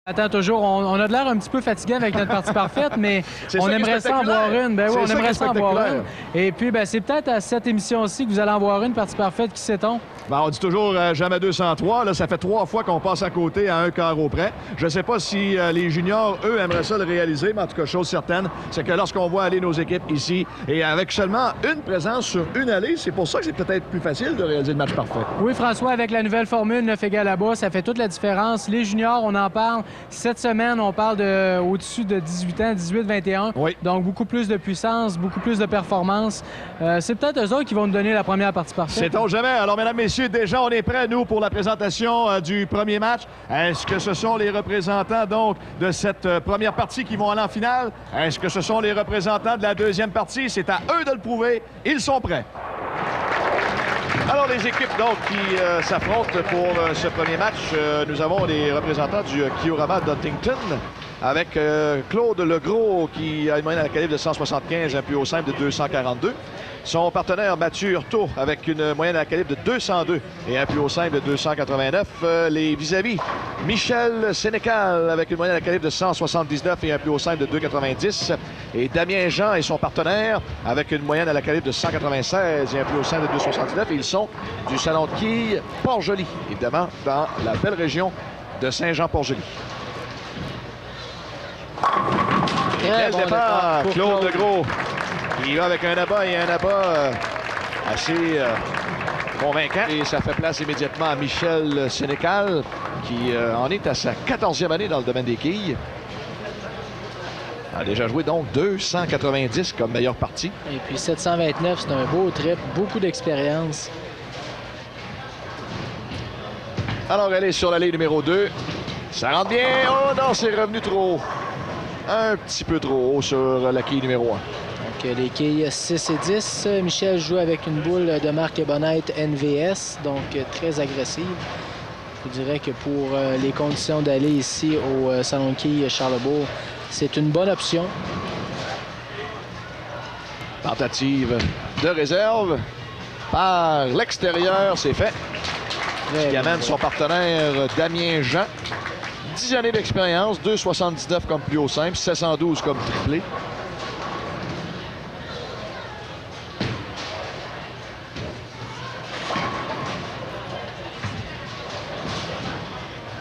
Attends, toujours, on a de l'air un petit peu fatigué avec notre partie parfaite, mais on aimerait ça en voir une. Ben oui, on aimerait ça en voir une. Et puis, ben, c'est peut-être à cette émission-ci que vous allez en voir une partie parfaite, qui sait-on? Ben, on dit toujours jamais 203. Là, ça fait 3 fois qu'on passe à côté à un carreau près. Je ne sais pas si les juniors, eux, aimeraient ça le réaliser, mais en tout cas, chose certaine, c'est que lorsqu'on voit aller nos équipes ici, et avec seulement une présence sur une allée, c'est pour ça que c'est peut-être plus facile de réaliser le match parfait. Oui, François, avec la nouvelle formule 9 égale à bas, ça fait toute la différence. Les juniors, on en parle. Cette semaine, on parle de au-dessus de 18 ans, 18-21. Oui. Donc, beaucoup plus de puissance, beaucoup plus de performance. C'est peut-être eux autres qui vont nous donner la première partie parfaite. Sait-on jamais? Alors, mesdames, messieurs, déjà, on est prêts, nous, pour la présentation du premier match. Est-ce que ce sont les représentants, donc, de cette première partie qui vont aller en finale? Est-ce que ce sont les représentants de la deuxième partie? C'est à eux de le prouver. Ils sont prêts. Alors, les équipes, donc, qui s'affrontent pour ce premier match, nous avons les représentants du Kiorama d'Huntington avec Claude Legros qui a une moyenne à la calibre de 175, un plus haut simple de 242. Son partenaire Mathieu Hurtaud avec une moyenne à la calibre de 202 et un plus haut simple de 289. Les vis-à-vis, Michel Sénécal avec une moyenne à la calibre de 179 et un plus haut simple de 290. Et Damien Jean et son partenaire avec une moyenne à la calibre de 196 et un plus haut simple de 279. Et ils sont du salon de quilles Port-Joli, évidemment dans la belle région de Saint-Jean-Port-Joli. Quel départ, Claude Legros. Il va avec un abat et un abat assez convaincant. Et ça fait place immédiatement à Michel Sénécal, qui en est à sa 14e année dans le domaine des quilles. A déjà joué donc 290 comme meilleure partie. Et puis 729, c'est un beau trip, beaucoup d'expérience. Alors elle est sur l'allée numéro 2. Ça rentre bien. Oh non, c'est revenu trop haut. Un petit peu trop haut sur la quille numéro 1. Donc les quilles 6 et 10. Michel joue avec une boule de marque Ebonite NVS, donc très agressive. Je dirais que pour les conditions d'aller ici au salon de quilles Charlebourg, c'est une bonne option. Tentative de réserve par l'extérieur, c'est fait. Qui amène son partenaire Damien Jean. 10 années d'expérience, 2,79 comme plus haut simple, 712 comme triplé.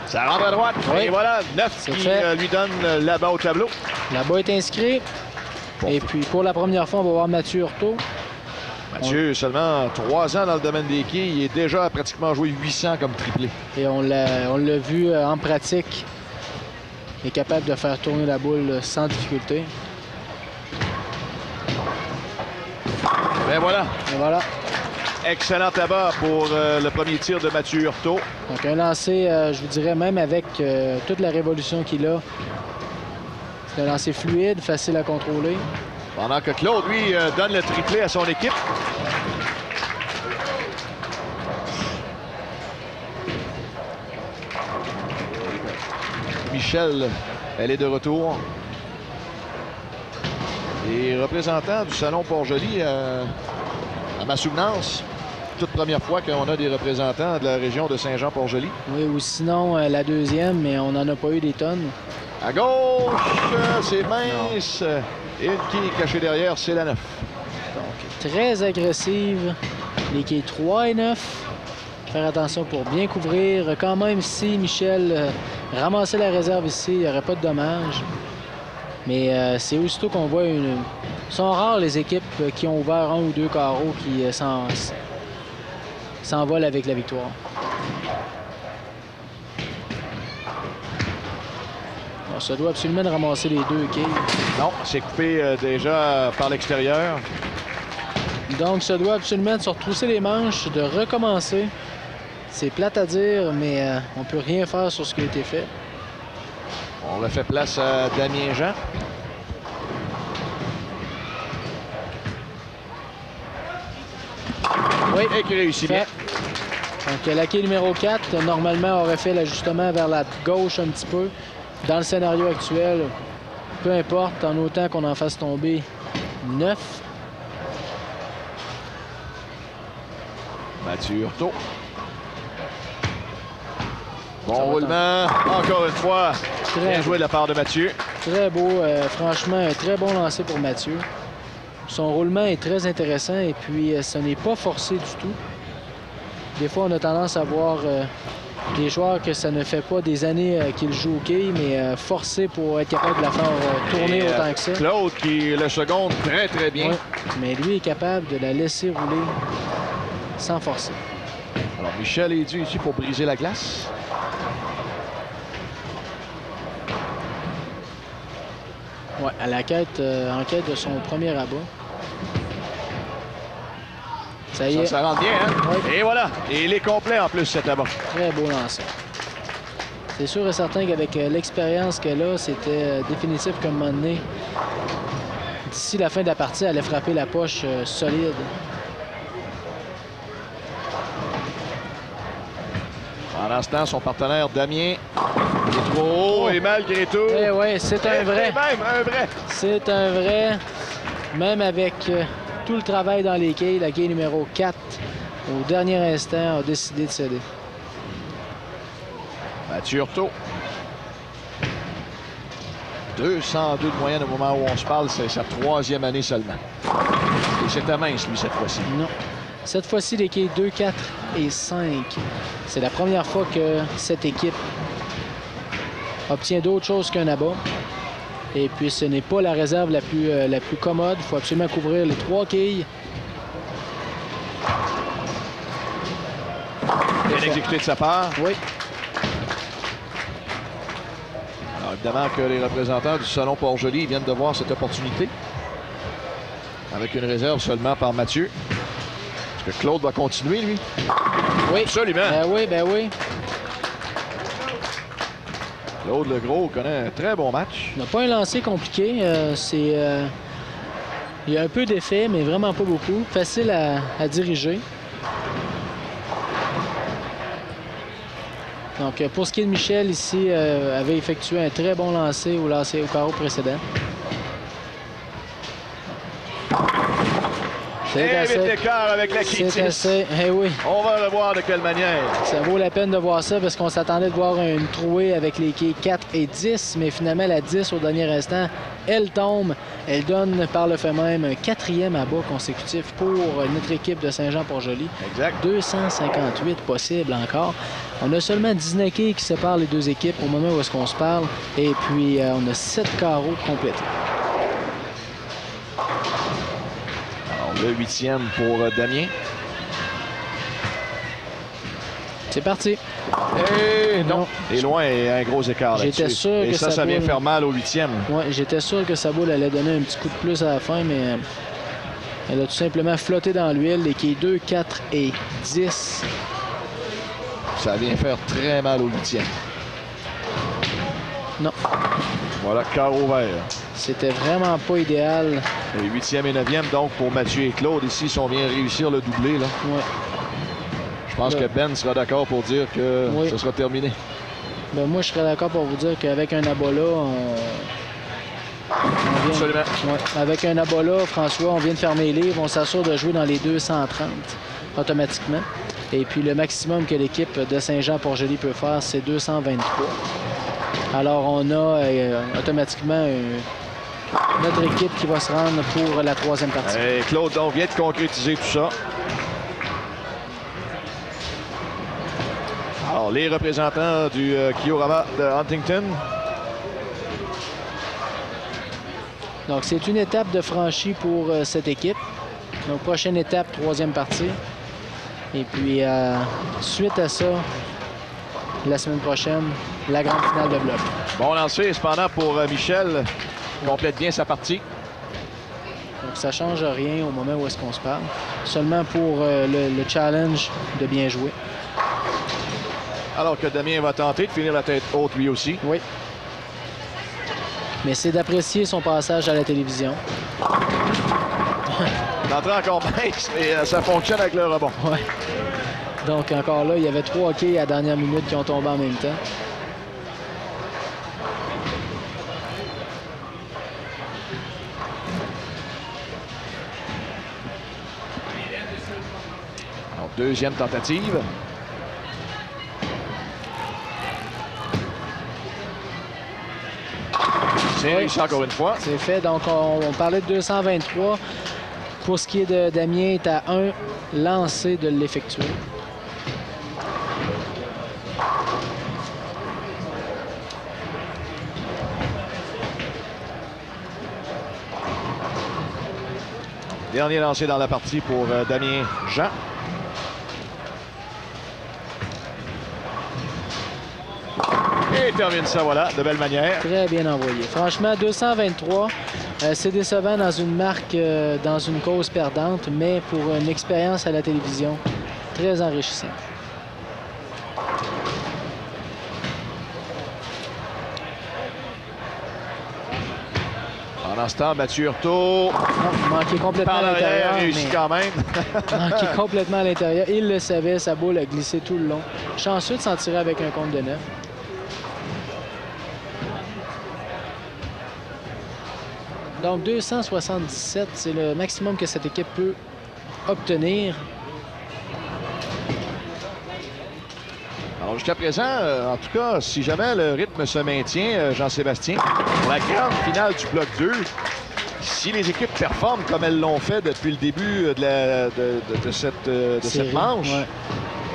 Ça rentre à droite. Oui. Et voilà, 9 qui lui donne là-bas au tableau. Là-bas est inscrit. Bon. Et puis, pour la première fois, on va voir Mathieu Hurtaud. Mathieu, seulement 3 ans dans le domaine des quilles. Il est déjà pratiquement joué 800 comme triplé. Et on l'a vu en pratique. Il est capable de faire tourner la boule sans difficulté. Ben voilà. Et voilà. Excellent tabac pour le premier tir de Mathieu Hurtaud. Donc un lancer, je vous dirais, même avec toute la révolution qu'il a, c'est un lancer fluide, facile à contrôler. Pendant que Claude, lui, donne le triplé à son équipe. Michel, elle est de retour. Et représentant du salon Port-Joli, à ma souvenance, toute première fois qu'on a des représentants de la région de Saint-Jean-Port-Joli. Oui, ou sinon la deuxième, mais on n'en a pas eu des tonnes. À gauche, c'est mince. Et une quille cachée derrière, c'est la 9. Donc, très agressive. Les quilles 3 et 9. Faire attention pour bien couvrir. Quand même, si Michel ramassait la réserve ici, il n'y aurait pas de dommages. Mais c'est aussitôt qu'on voit une... sont rares les équipes qui ont ouvert 1 ou 2 carreaux qui s'envolent avec la victoire. On se doit absolument de ramasser les 2 quilles. Non, c'est coupé déjà par l'extérieur. Donc, ça doit absolument de se retrousser les manches, de recommencer. C'est plate à dire, mais on ne peut rien faire sur ce qui a été fait. On refait place à Damien Jean. Oui, et qui réussit bien. Donc, la quille numéro 4, normalement, aurait fait l'ajustement vers la gauche un petit peu. Dans le scénario actuel, peu importe, en autant qu'on en fasse tomber 9. Mathieu Hurtaud. Bon roulement, encore une fois. Bien joué de la part de Mathieu. Très beau, franchement, un très bon lancer pour Mathieu. Son roulement est très intéressant et puis ce n'est pas forcé du tout. Des fois, on a tendance à voir des joueurs que ça ne fait pas des années qu'ils jouent au quai, mais forcé pour être capable de la faire tourner autant que ça. Claude qui le seconde très, très bien. Ouais, mais lui est capable de la laisser rouler sans forcer. Alors, Michel est dû ici pour briser la glace. Ouais, à la quête, en quête de son premier rabat. Ça y est. Ça rentre bien, hein? Oui. Et voilà. Et il est complet en plus, cet abat. Très beau lancer. C'est sûr et certain qu'avec l'expérience qu'elle a, c'était définitif comme moment donné. D'ici la fin de la partie, elle allait frapper la poche solide. Pendant ce temps, son partenaire Damien est trop haut et malgré tout. Eh oui, c'est un vrai. Même un vrai. C'est un vrai. Même avec tout le travail dans les quilles, la quille numéro 4, au dernier instant, a décidé de céder. Mathieu Hurtaud. 202 de moyenne au moment où on se parle, c'est sa 3e année seulement. Et c'était mince, lui, cette fois-ci. Non. Cette fois-ci, les quilles 2, 4 et 5. C'est la première fois que cette équipe obtient d'autre chose qu'un abat. Et puis, ce n'est pas la réserve la plus commode. Il faut absolument couvrir les 3 quilles. Bien exécuté de sa part. Oui. Alors, évidemment que les représentants du Salon Port-Joli viennent de voir cette opportunité. Avec une réserve seulement par Mathieu. Est-ce que Claude va continuer, lui? Oui. Absolument. Ben oui. Claude Legros connaît un très bon match. Il n'a pas un lancer compliqué. Il y a un peu d'effet, mais vraiment pas beaucoup. Facile à diriger. Donc, pour ce qui est de Michel, ici, avait effectué un très bon lancer au carreau précédent. C'est assez. L'écart avec la Kitty. C'est assez. Eh oui. On va le voir de quelle manière. Ça vaut la peine de voir ça parce qu'on s'attendait de voir une trouée avec les quilles 4 et 10, mais finalement, la 10 au dernier instant, elle tombe. Elle donne par le fait même un 4e abat consécutif pour notre équipe de Saint-Jean-Port-Joli. Exact. 258 possibles encore. On a seulement 19 quilles qui séparent les deux équipes au moment où est-ce qu'on se parle. Et puis, on a 7 carreaux complétés. Le 8e pour Damien. C'est parti. Et non. Et loin, un gros écart là-dessus. J'étais sûr que ça vient faire mal au 8e. Oui, j'étais sûr que sa boule allait donner un petit coup de plus à la fin, mais elle a tout simplement flotté dans l'huile. Les quilles 2, 4 et 10. Ça vient faire très mal au 8e. Non. Voilà, carreau vert. C'était vraiment pas idéal. Et 8e et 9e, donc, pour Mathieu et Claude. Ici, si on vient réussir le doublé, là. Ouais. Je pense que Ben sera d'accord pour dire que ce sera terminé. Ben, moi, je serais d'accord pour vous dire qu'avec un abat là, Absolument. Ouais. Avec un abat là, François, on vient de fermer les livres. On s'assure de jouer dans les 230 automatiquement. Et puis, le maximum que l'équipe de Saint-Jean-Port-Joli peut faire, c'est 223. Alors, on a automatiquement notre équipe qui va se rendre pour la 3e partie. Et Claude, donc, vient de concrétiser tout ça. Alors, les représentants du Kiorama de Huntington. Donc, c'est une étape de franchie pour cette équipe. Donc, prochaine étape, 3e partie. Et puis, suite à ça, la semaine prochaine, la grande finale de bloc. Bon lancer, cependant, pour Michel. Il complète bien sa partie. Donc, ça ne change rien au moment où est-ce qu'on se parle. Seulement pour le challenge de bien jouer. Alors que Damien va tenter de finir la tête haute lui aussi. Oui. Mais c'est d'apprécier son passage à la télévision. L'entrée encore mince, mais ça fonctionne avec le rebond. Oui. Donc, encore là, il y avait 3 quilles à la dernière minute qui ont tombé en même temps. Alors, deuxième tentative. C'est réussi encore une fois. C'est fait. Donc, on parlait de 223. Pour ce qui est de Damien, est à un lancé de l'effectuer. Dernier lancé dans la partie pour Damien Jean. Et il termine ça, voilà, de belle manière. Très bien envoyé. Franchement, 223, c'est décevant dans une marque, dans une cause perdante, mais pour une expérience à la télévision, très enrichissant. Pendant ce temps, Mathieu Hurtaud, Manqué complètement par à l'intérieur. l'arrière, réussi quand même. Manqué complètement à l'intérieur. Il le savait, sa boule a glissé tout le long. Chanceux de s'en tirer avec un compte de 9. Donc 277, c'est le maximum que cette équipe peut obtenir. Alors jusqu'à présent, en tout cas, si jamais le rythme se maintient, Jean-Sébastien, pour la grande finale du bloc 2, si les équipes performent comme elles l'ont fait depuis le début de cette manche, ouais.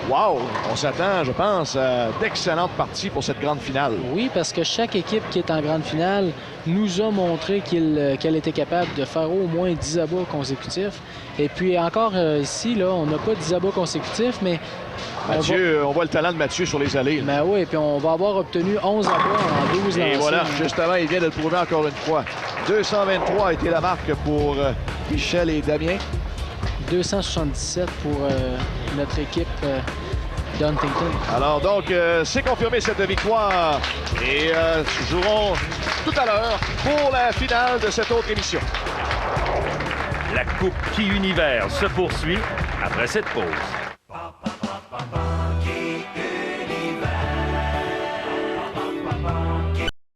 Wow! On s'attend, je pense, à d'excellentes parties pour cette grande finale. Oui, parce que chaque équipe qui est en grande finale nous a montré qu'elle était capable de faire au moins 10 abats consécutifs. Et puis encore ici, là, on n'a pas 10 abats consécutifs, mais... Mathieu, on voit le talent de Mathieu sur les allées. Ben oui, et puis on va avoir obtenu 11 abats en 12 lancers. Et voilà, justement, il vient de le prouver encore une fois. 223 a été la marque pour Michel et Damien. 277 pour notre équipe d'Huntington. Alors donc, c'est confirmé cette victoire. Et jouerons tout à l'heure pour la finale de cette autre émission. La Coupe Qui Univers se poursuit après cette pause.